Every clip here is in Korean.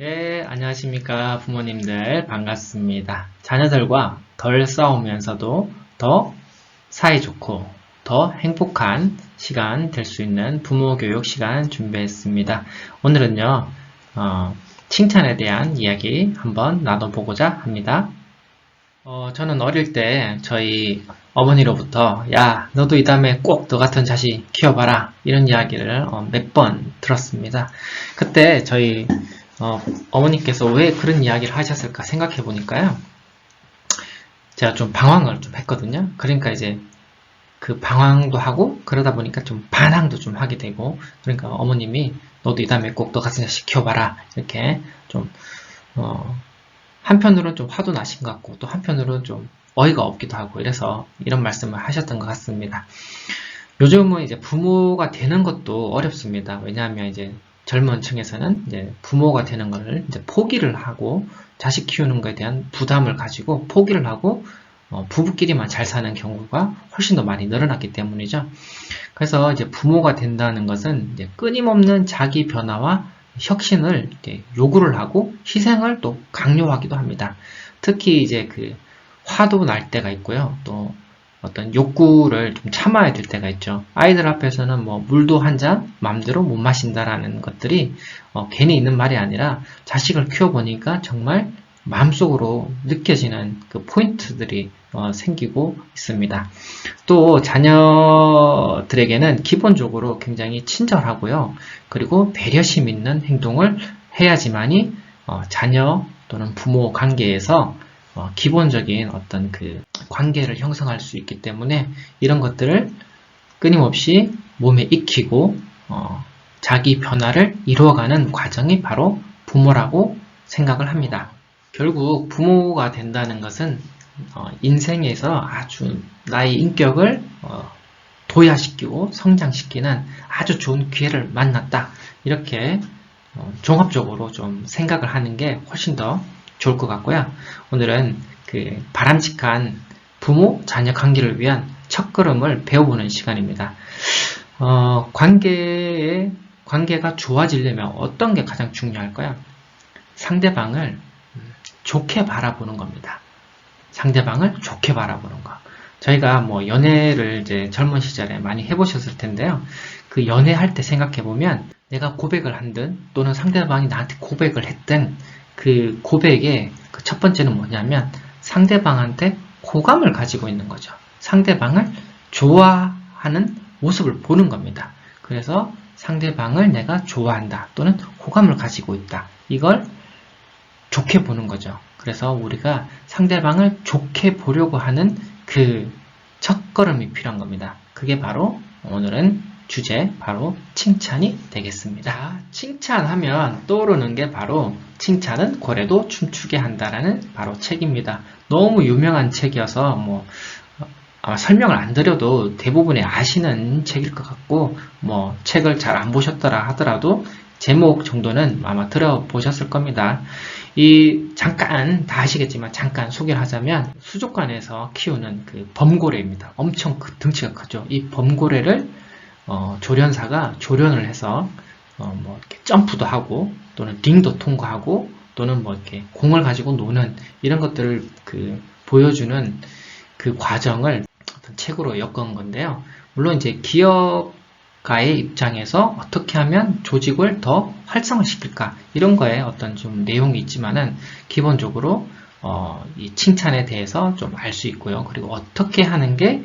네, 안녕하십니까. 부모님들 반갑습니다. 자녀들과 덜 싸우면서도 더 사이좋고 더 행복한 시간 될 수 있는 부모 교육 시간 준비했습니다. 오늘은요, 칭찬에 대한 이야기 한번 나눠보고자 합니다. 저는 어릴 때 저희 어머니로부터 야, 너도 이 다음에 꼭 너 같은 자식 키워봐라 이런 이야기를 몇 번 들었습니다. 그때 저희 어머니께서 왜 그런 이야기를 하셨을까 생각해 보니까요. 제가 좀 방황을 좀 했거든요. 그러니까 이제 그 방황도 하고 그러다 보니까 좀 반항도 좀 하게 되고 그러니까 어머님이 너도 이 다음에 꼭 너 같은 자식 키워봐라 이렇게 좀 한편으로는 좀 화도 나신 것 같고 또 한편으로는 좀 어이가 없기도 하고 이래서 이런 말씀을 하셨던 것 같습니다. 요즘은 이제 부모가 되는 것도 어렵습니다. 왜냐하면 이제 젊은 층에서는 이제 부모가 되는 것을 이제 포기를 하고 자식 키우는 것에 대한 부담을 가지고 포기를 하고 부부끼리만 잘 사는 경우가 훨씬 더 많이 늘어났기 때문이죠. 그래서 이제 부모가 된다는 것은 이제 끊임없는 자기 변화와 혁신을 요구를 하고 희생을 또 강요하기도 합니다. 특히 이제 그 화도 날 때가 있고요. 또 어떤 욕구를 좀 참아야 될 때가 있죠. 아이들 앞에서는 뭐 물도 한 잔 마음대로 못 마신다라는 것들이 괜히 있는 말이 아니라 자식을 키워보니까 정말 마음속으로 느껴지는 그 포인트들이 생기고 있습니다. 또 자녀들에게는 기본적으로 굉장히 친절하고요. 그리고 배려심 있는 행동을 해야지만이 자녀 또는 부모 관계에서 기본적인 어떤 그 관계를 형성할 수 있기 때문에 이런 것들을 끊임없이 몸에 익히고 자기 변화를 이루어가는 과정이 바로 부모라고 생각을 합니다. 결국 부모가 된다는 것은 인생에서 아주 나의 인격을 도야시키고 성장시키는 아주 좋은 기회를 만났다. 이렇게 종합적으로 좀 생각을 하는 게 훨씬 더 좋을 것 같고요. 오늘은 그 바람직한 부모, 자녀 관계를 위한 첫걸음을 배워보는 시간입니다. 관계가 좋아지려면 어떤 게 가장 중요할까요? 상대방을 좋게 바라보는 겁니다. 상대방을 좋게 바라보는 거. 저희가 뭐 연애를 이제 젊은 시절에 많이 해보셨을 텐데요. 그 연애할 때 생각해보면 내가 고백을 한든 또는 상대방이 나한테 고백을 했든 그 고백의 그 첫 번째는 뭐냐면 상대방한테 호감을 가지고 있는 거죠. 상대방을 좋아하는 모습을 보는 겁니다. 그래서 상대방을 내가 좋아한다 또는 호감을 가지고 있다. 이걸 좋게 보는 거죠. 그래서 우리가 상대방을 좋게 보려고 하는 그 첫걸음이 필요한 겁니다. 그게 바로 오늘은 주제 바로 칭찬이 되겠습니다. 칭찬하면 떠오르는 게 바로 칭찬은 고래도 춤추게 한다라는 바로 책입니다. 너무 유명한 책이어서 뭐 아마 설명을 안 드려도 대부분이 아시는 책일 것 같고 뭐 책을 잘 안 보셨더라 하더라도 제목 정도는 아마 들어보셨을 겁니다. 잠깐, 다 아시겠지만 잠깐 소개를 하자면 수족관에서 키우는 그 범고래입니다. 엄청 등치가 크죠. 이 범고래를 조련사가 조련을 해서 뭐 이렇게 점프도 하고 또는 링도 통과하고 또는 뭐 이렇게 공을 가지고 노는 이런 것들을 보여주는 그 과정을 어떤 책으로 엮은 건데요. 물론 이제 기업가의 입장에서 어떻게 하면 조직을 더 활성화시킬까 이런 거에 어떤 좀 내용이 있지만은 기본적으로 이 칭찬에 대해서 좀 알 수 있고요. 그리고 어떻게 하는 게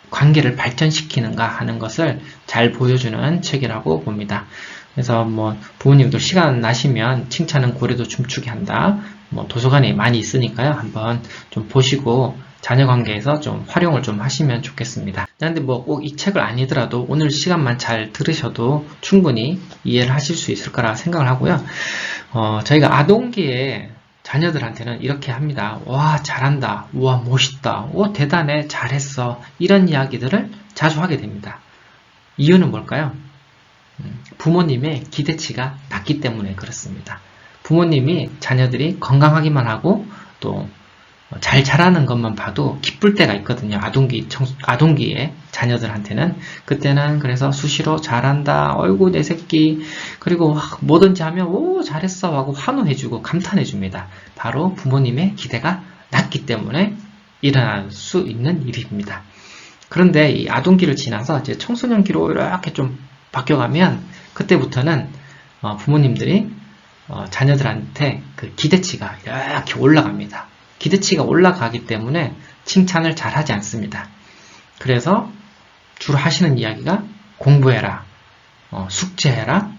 관계를 발전시키는가 하는 것을 잘 보여주는 책이라고 봅니다. 그래서 뭐 부모님들 시간 나시면 칭찬은 고래도 춤추게 한다. 뭐 도서관에 많이 있으니까요. 한번 좀 보시고 자녀 관계에서 좀 활용을 좀 하시면 좋겠습니다. 그런데 뭐 꼭 이 책을 아니더라도 오늘 시간만 잘 들으셔도 충분히 이해를 하실 수 있을 거라 생각을 하고요. 저희가 아동기에 자녀들한테는 이렇게 합니다. 와, 잘한다. 와, 멋있다. 와, 대단해. 잘했어. 이런 이야기들을 자주 하게 됩니다. 이유는 뭘까요? 부모님의 기대치가 낮기 때문에 그렇습니다. 부모님이 자녀들이 건강하기만 하고 또 잘 자라는 것만 봐도 기쁠 때가 있거든요. 아동기에 자녀들한테는. 그때는 그래서 수시로 잘한다, 어이구 내 새끼, 그리고 뭐든지 하면 오 잘했어 하고 환호해주고 감탄해줍니다. 바로 부모님의 기대가 낮기 때문에 일어날 수 있는 일입니다. 그런데 이 아동기를 지나서 이제 청소년기로 이렇게 좀 바뀌어가면 그때부터는 부모님들이 자녀들한테 그 기대치가 이렇게 올라갑니다. 기대치가 올라가기 때문에 칭찬을 잘 하지 않습니다. 그래서 주로 하시는 이야기가 공부해라, 숙제해라,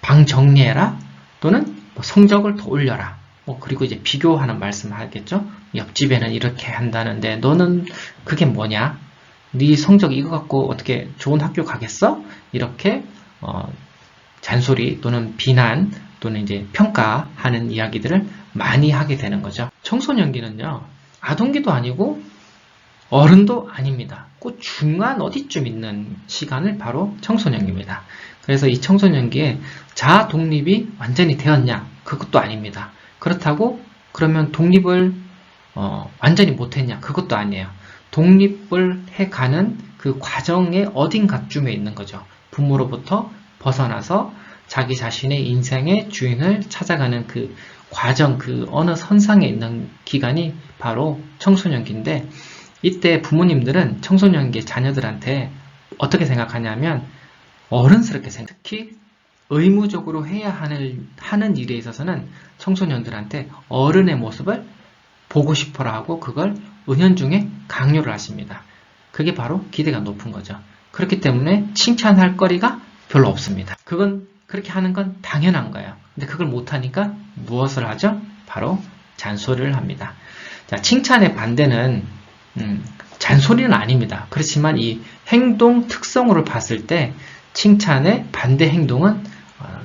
방 정리해라, 또는 성적을 더 올려라. 그리고 이제 비교하는 말씀 하겠죠. 옆집에는 이렇게 한다는데 너는 그게 뭐냐? 네 성적 이거 갖고 어떻게 좋은 학교 가겠어? 이렇게 잔소리 또는 비난 또는 이제 평가하는 이야기들을 많이 하게 되는 거죠. 청소년기는요, 아동기도 아니고 어른도 아닙니다. 그 중간 어디쯤 있는 시간을 바로 청소년기입니다. 그래서 이 청소년기에 자아 독립이 완전히 되었냐? 그것도 아닙니다. 그렇다고 그러면 독립을 완전히 못했냐? 그것도 아니에요. 독립을 해가는 그 과정의 어딘가쯤에 있는 거죠. 부모로부터 벗어나서 자기 자신의 인생의 주인을 찾아가는 그 과정, 그 어느 선상에 있는 기간이 바로 청소년기인데, 이때 부모님들은 청소년기 자녀들한테 어떻게 생각하냐면 어른스럽게 특히 의무적으로 해야 하는 일에 있어서는 청소년들한테 어른의 모습을 보고 싶어라 하고 그걸 은연중에 강요를 하십니다. 그게 바로 기대가 높은 거죠. 그렇기 때문에 칭찬할 거리가 별로 없습니다. 그건 그렇게 하는 건 당연한 거예요. 근데 그걸 못하니까 무엇을 하죠? 바로 잔소리를 합니다. 자, 칭찬의 반대는 잔소리는 아닙니다. 그렇지만 이 행동 특성으로 봤을 때 칭찬의 반대 행동은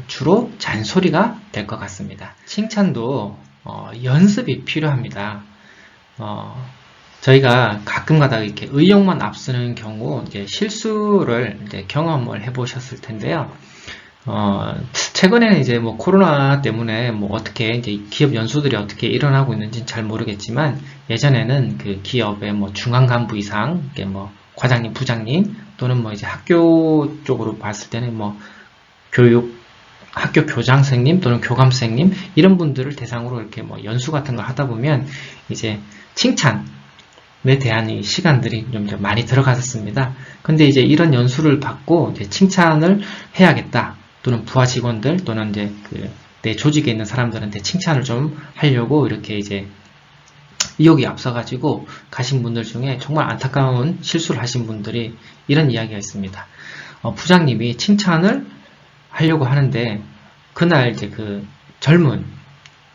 주로 잔소리가 될 것 같습니다. 칭찬도 연습이 필요합니다. 저희가 가끔가다 이렇게 의욕만 앞서는 경우 이제 실수를 이제 경험을 해보셨을 텐데요. 최근에는 이제 뭐 코로나 때문에 뭐 어떻게 이제 기업 연수들이 어떻게 일어나고 있는지는 잘 모르겠지만, 예전에는 그 기업의 뭐 중간 간부 이상, 뭐 과장님, 부장님 또는 뭐 이제 학교 쪽으로 봤을 때는 뭐 학교 교장 선생님 또는 교감 선생님 이런 분들을 대상으로 이렇게 뭐 연수 같은 걸 하다 보면 이제 칭찬에 대한 이 시간들이 좀 많이 들어갔었습니다. 근데 이제 이런 연수를 받고 이제 칭찬을 해야겠다, 또는 부하 직원들 또는 이제 내 조직에 있는 사람들한테 칭찬을 좀 하려고 이렇게 이제 의욕이 앞서가지고 가신 분들 중에 정말 안타까운 실수를 하신 분들이 이런 이야기가 있습니다. 부장님이 칭찬을 하려고 하는데 그날 이제 그 젊은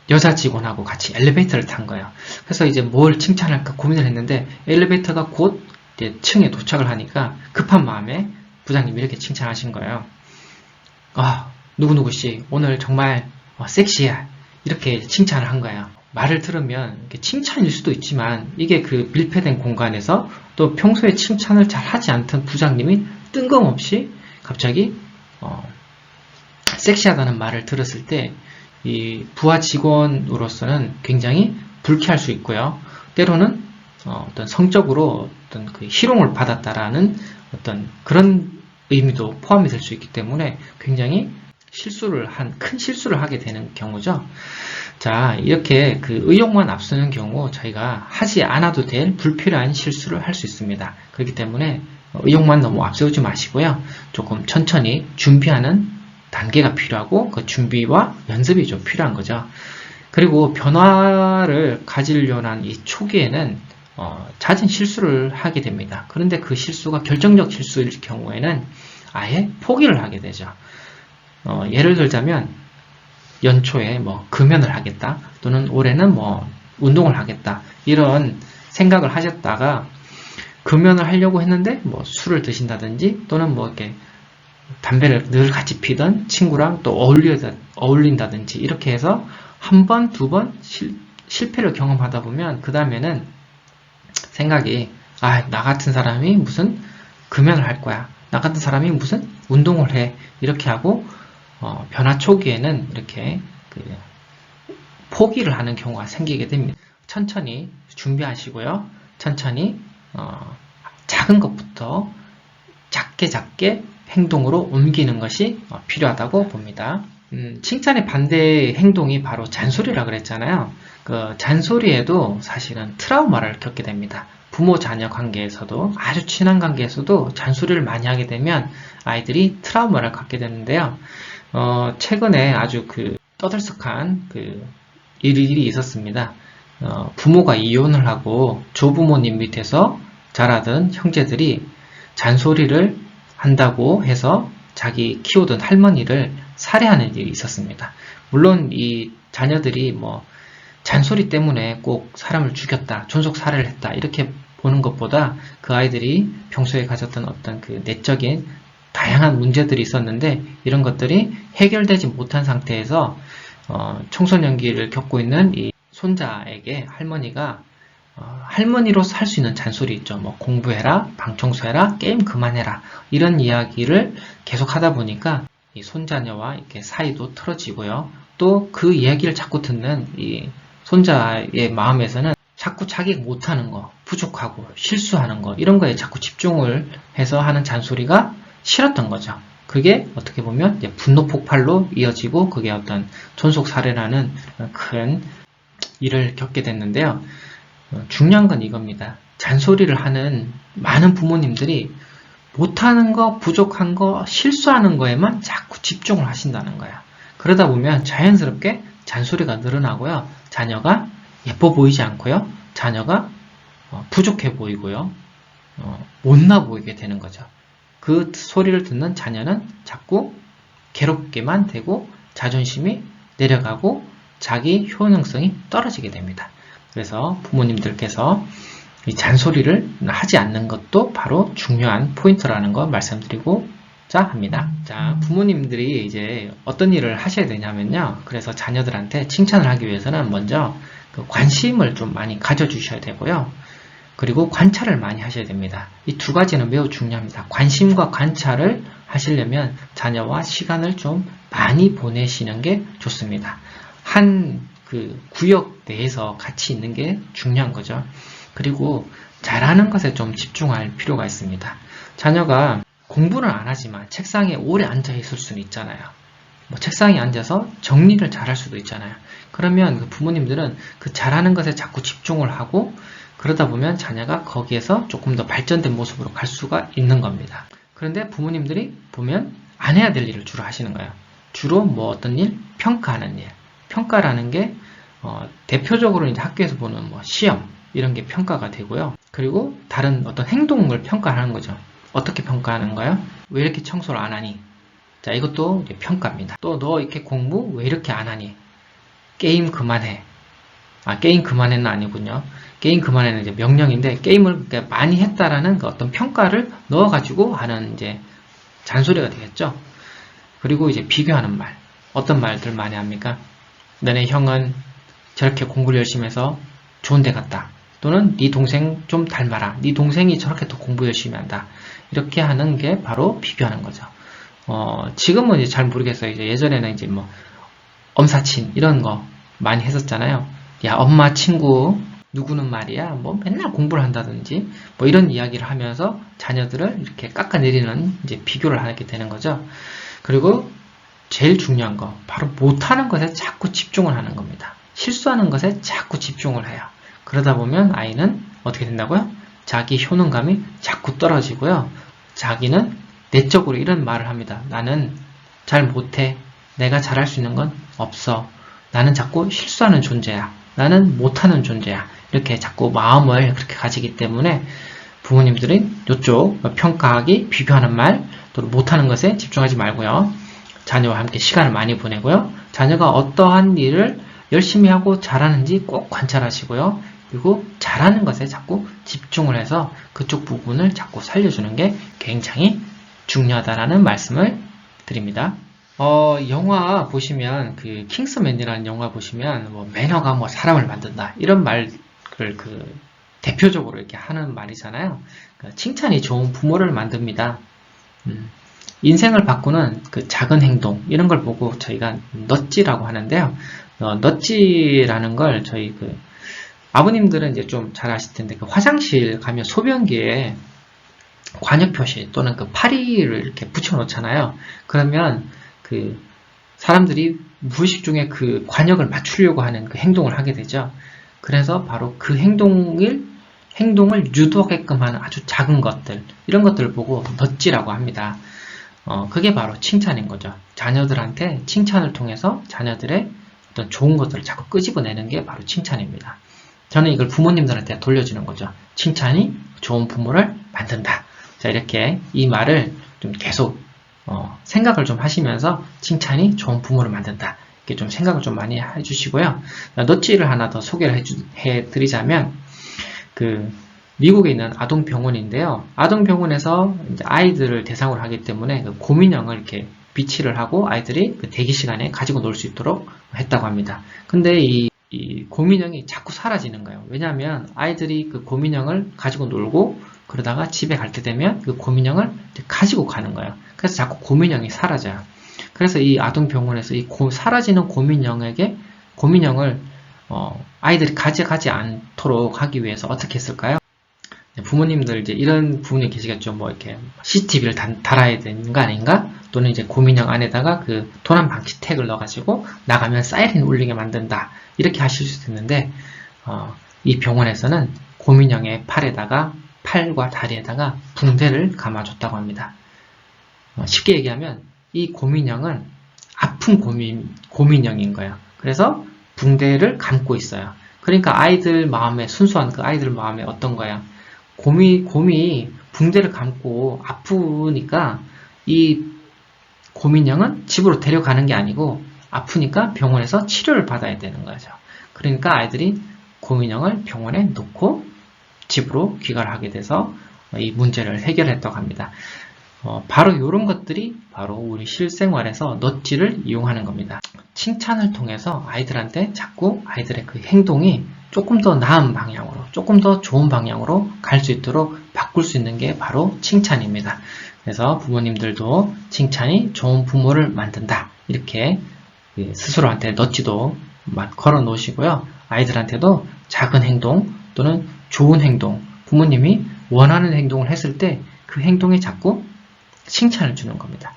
여자 직원하고 같이 엘리베이터를 탄 거예요. 그래서 이제 뭘 칭찬할까 고민을 했는데 엘리베이터가 곧 이제 층에 도착을 하니까 급한 마음에 부장님이 이렇게 칭찬하신 거예요. 누구누구씨 오늘 정말 섹시해, 이렇게 칭찬을 한 거예요. 말을 들으면 칭찬일 수도 있지만 이게 그 밀폐된 공간에서 또 평소에 칭찬을 잘 하지 않던 부장님이 뜬금없이 갑자기 섹시하다는 말을 들었을 때 이 부하 직원으로서는 굉장히 불쾌할 수 있고요. 때로는 어떤 성적으로 어떤 그 희롱을 받았다라는 어떤 그런 의미도 포함이 될 수 있기 때문에 굉장히 큰 실수를 하게 되는 경우죠. 자, 이렇게 그 의욕만 앞서는 경우 저희가 하지 않아도 될 불필요한 실수를 할 수 있습니다. 그렇기 때문에 의욕만 너무 앞세우지 마시고요. 조금 천천히 준비하는 단계가 필요하고 그 준비와 연습이 좀 필요한 거죠. 그리고 변화를 가지려는 이 초기에는 잦은 실수를 하게 됩니다. 그런데 그 실수가 결정적 실수일 경우에는 아예 포기를 하게 되죠. 예를 들자면 연초에 뭐 금연을 하겠다, 또는 올해는 뭐 운동을 하겠다, 이런 생각을 하셨다가 금연을 하려고 했는데 뭐 술을 드신다든지 또는 뭐 이렇게 담배를 늘 같이 피던 친구랑 또 어울린다든지 이렇게 해서 한 번, 두 번 실패를 경험하다 보면 그 다음에는 생각이 나 같은 사람이 무슨 금연을 할 거야, 나 같은 사람이 무슨 운동을 해, 이렇게 하고 변화 초기에는 이렇게 포기를 하는 경우가 생기게 됩니다. 천천히 준비하시고요. 천천히 작은 것부터 작게 행동으로 옮기는 것이 필요하다고 봅니다. 칭찬의 반대 행동이 바로 잔소리라 그랬잖아요. 그 잔소리에도 사실은 트라우마를 겪게 됩니다. 부모 자녀 관계에서도 아주 친한 관계에서도 잔소리를 많이 하게 되면 아이들이 트라우마를 갖게 되는데요. 최근에 아주 떠들썩한 일이 있었습니다. 부모가 이혼을 하고 조부모님 밑에서 자라던 형제들이 잔소리를 한다고 해서 자기 키우던 할머니를 살해하는 일이 있었습니다. 물론 이 자녀들이 잔소리 때문에 꼭 사람을 죽였다, 존속 살해를 했다 이렇게 보는 것보다 그 아이들이 평소에 가졌던 어떤 내적인 다양한 문제들이 있었는데 이런 것들이 해결되지 못한 상태에서 청소년기를 겪고 있는 이 손자에게 할머니가 할머니로서 할 수 있는 잔소리 있죠. 공부해라, 방 청소해라, 게임 그만해라 이런 이야기를 계속 하다 보니까 이 손자녀와 이렇게 사이도 틀어지고요. 또 그 이야기를 자꾸 듣는 이 손자의 마음에서는 자꾸 자기가 못하는 거, 부족하고 실수하는 거 이런 거에 자꾸 집중을 해서 하는 잔소리가 싫었던 거죠. 그게 어떻게 보면 이제 분노 폭발로 이어지고 그게 어떤 존속 살해라는 큰 일을 겪게 됐는데요. 중요한 건 이겁니다. 잔소리를 하는 많은 부모님들이 못하는 거, 부족한 거, 실수하는 거에만 자꾸 집중을 하신다는 거야. 그러다 보면 자연스럽게 잔소리가 늘어나고요. 자녀가 예뻐 보이지 않고요. 자녀가 부족해 보이고요. 못나 보이게 되는 거죠. 그 소리를 듣는 자녀는 자꾸 괴롭게만 되고 자존심이 내려가고 자기 효능성이 떨어지게 됩니다. 그래서 부모님들께서 이 잔소리를 하지 않는 것도 바로 중요한 포인트라는 거 말씀드리고자 합니다. 자, 부모님들이 이제 어떤 일을 하셔야 되냐면요. 그래서 자녀들한테 칭찬을 하기 위해서는 먼저 관심을 좀 많이 가져주셔야 되고요. 그리고 관찰을 많이 하셔야 됩니다. 이 두 가지는 매우 중요합니다. 관심과 관찰을 하시려면 자녀와 시간을 좀 많이 보내시는 게 좋습니다. 한 구역 내에서 같이 있는 게 중요한 거죠. 그리고 잘하는 것에 좀 집중할 필요가 있습니다. 자녀가 공부는 안 하지만 책상에 오래 앉아 있을 수는 있잖아요. 책상에 앉아서 정리를 잘할 수도 있잖아요. 그러면 부모님들은 잘하는 것에 자꾸 집중을 하고 그러다 보면 자녀가 거기에서 조금 더 발전된 모습으로 갈 수가 있는 겁니다. 그런데 부모님들이 보면 안 해야 될 일을 주로 하시는 거예요. 주로 어떤 일? 평가하는 일. 평가라는 게 대표적으로 이제 학교에서 보는 시험 이런 게 평가가 되고요. 그리고 다른 어떤 행동을 평가하는 거죠. 어떻게 평가하는가요? 왜 이렇게 청소를 안 하니? 자, 이것도 이제 평가입니다. 또 너 이렇게 공부 왜 이렇게 안 하니? 게임 그만해. 게임 그만해는 아니군요. 게임 그만해는 이제 명령인데 게임을 많이 했다라는 어떤 평가를 넣어가지고 하는 이제 잔소리가 되겠죠. 그리고 이제 비교하는 말. 어떤 말들 많이 합니까? 너네 형은 저렇게 공부를 열심히 해서 좋은 데 갔다. 또는 네 동생 좀 닮아라. 네 동생이 저렇게 더 공부 열심히 한다. 이렇게 하는 게 바로 비교하는 거죠. 지금은 이제 잘 모르겠어요. 이제 예전에는 이제 엄사친 이런 거 많이 했었잖아요. 야, 엄마 친구 누구는 말이야. 맨날 공부를 한다든지 이런 이야기를 하면서 자녀들을 이렇게 깎아내리는 이제 비교를 하게 되는 거죠. 그리고 제일 중요한 거 바로 못하는 것에 자꾸 집중을 하는 겁니다. 실수하는 것에 자꾸 집중을 해요. 그러다 보면 아이는 어떻게 된다고요? 자기 효능감이 자꾸 떨어지고요. 자기는 내적으로 이런 말을 합니다. 나는 잘 못해. 내가 잘할 수 있는 건 없어. 나는 자꾸 실수하는 존재야. 나는 못하는 존재야. 이렇게 자꾸 마음을 그렇게 가지기 때문에 부모님들은 이쪽 평가하기, 비교하는 말, 또 못하는 것에 집중하지 말고요. 자녀와 함께 시간을 많이 보내고요. 자녀가 어떠한 일을 열심히 하고 잘하는지 꼭 관찰하시고요. 그리고 잘하는 것에 자꾸 집중을 해서 그쪽 부분을 자꾸 살려주는 게 굉장히 중요하다라는 말씀을 드립니다. 영화 보시면 킹스맨이라는 영화 보시면 매너가 사람을 만든다 이런 말을 대표적으로 이렇게 하는 말이잖아요. 칭찬이 좋은 부모를 만듭니다. 인생을 바꾸는 작은 행동 이런 걸 보고 저희가 넛지라고 하는데요. 넛지라는 걸 저희 아버님들은 이제 좀 잘 아실 텐데, 그 화장실 가면 소변기에 관역 표시 또는 그 파리를 이렇게 붙여 놓잖아요. 그러면 그 사람들이 무의식 중에 그 관역을 맞추려고 하는 그 행동을 하게 되죠. 그래서 바로 그 행동을 유도하게끔 하는 아주 작은 것들, 이런 것들을 보고 넛지라고 합니다. 그게 바로 칭찬인 거죠. 자녀들한테 칭찬을 통해서 자녀들의 어떤 좋은 것들을 자꾸 끄집어내는 게 바로 칭찬입니다. 저는 이걸 부모님들한테 돌려주는 거죠. 칭찬이 좋은 부모를 만든다. 자, 이렇게 이 말을 좀 계속 생각을 좀 하시면서 칭찬이 좋은 부모를 만든다. 이렇게 좀 생각을 좀 많이 해주시고요. 넛지를 하나 더 소개를 해드리자면, 그 미국에 있는 아동병원인데요. 아동병원에서 이제 아이들을 대상으로 하기 때문에 그 곰인형을 이렇게 비치를 하고 아이들이 그 대기 시간에 가지고 놀 수 있도록 했다고 합니다. 근데 이 곰인형이 자꾸 사라지는 거예요. 왜냐하면 아이들이 그 곰인형을 가지고 놀고 그러다가 집에 갈 때 되면 그 곰인형을 가지고 가는 거예요. 그래서 자꾸 곰인형이 사라져요. 그래서 이 아동병원에서 이 사라지는 곰인형을 아이들이 가져가지 않도록 하기 위해서 어떻게 했을까요? 부모님들 이제 이런 부분이 계시겠죠. 뭐 이렇게 CCTV를 달아야 되는 거 아닌가? 또는 이제 곰인형 안에다가 그 도난 방지 태그를 넣어가지고 나가면 사이렌 울리게 만든다. 이렇게 하실 수도 있는데, 이 병원에서는 곰인형의 팔과 다리에다가 붕대를 감아줬다고 합니다. 쉽게 얘기하면 이 곰인형은 아픈 곰인형인 거예요. 그래서 붕대를 감고 있어요. 그러니까 아이들 마음에, 순수한 그 아이들 마음에 어떤 거야? 곰이 붕대를 감고 아프니까 이 곰인형은 집으로 데려가는 게 아니고 아프니까 병원에서 치료를 받아야 되는 거죠. 그러니까 아이들이 곰인형을 병원에 놓고 집으로 귀가를 하게 돼서 이 문제를 해결했다고 합니다. 바로 이런 것들이 바로 우리 실생활에서 넛지를 이용하는 겁니다. 칭찬을 통해서 아이들한테 자꾸 아이들의 그 행동이 조금 더 나은 방향으로, 조금 더 좋은 방향으로 갈 수 있도록 바꿀 수 있는 게 바로 칭찬입니다. 그래서 부모님들도 칭찬이 좋은 부모를 만든다. 이렇게 스스로한테 넛지도 걸어 놓으시고요. 아이들한테도 작은 행동 또는 좋은 행동, 부모님이 원하는 행동을 했을 때 그 행동에 자꾸 칭찬을 주는 겁니다.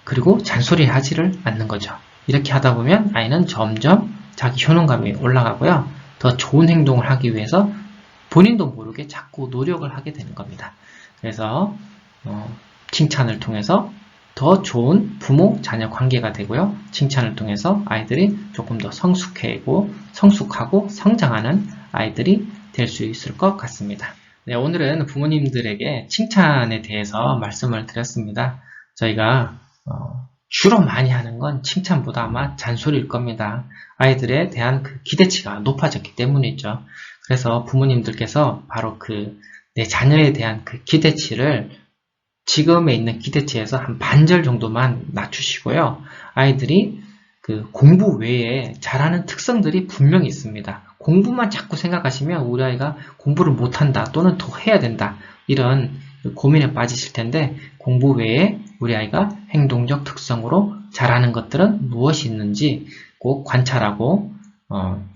그리고 잔소리 하지를 않는 거죠. 이렇게 하다 보면 아이는 점점 자기 효능감이 올라가고요. 더 좋은 행동을 하기 위해서 본인도 모르게 자꾸 노력을 하게 되는 겁니다. 그래서 칭찬을 통해서 더 좋은 부모-자녀 관계가 되고요. 칭찬을 통해서 아이들이 조금 더 성숙하고 성장하는 아이들이 될 수 있을 것 같습니다. 네, 오늘은 부모님들에게 칭찬에 대해서 말씀을 드렸습니다. 저희가 주로 많이 하는 건 칭찬보다 아마 잔소리일 겁니다. 아이들에 대한 그 기대치가 높아졌기 때문이죠. 그래서 부모님들께서 바로 내 자녀에 대한 그 기대치를 지금에 있는 기대치에서 한 반절 정도만 낮추시고요. 아이들이 그 공부 외에 잘하는 특성들이 분명히 있습니다. 공부만 자꾸 생각하시면 우리 아이가 공부를 못한다 또는 더 해야 된다 이런 고민에 빠지실 텐데, 공부 외에 우리 아이가 행동적 특성으로 잘하는 것들은 무엇이 있는지 꼭 관찰하고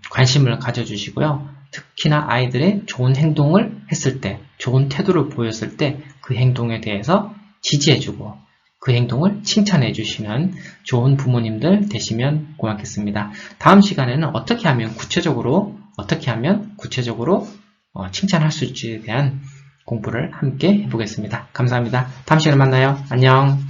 관심을 가져주시고요. 특히나 아이들의 좋은 행동을 했을 때, 좋은 태도를 보였을 때 그 행동에 대해서 지지해주고 그 행동을 칭찬해 주시는 좋은 부모님들 되시면 고맙겠습니다. 다음 시간에는 어떻게 하면 구체적으로 칭찬할 수 있지에 대한 공부를 함께 해보겠습니다. 감사합니다. 다음 시간에 만나요. 안녕.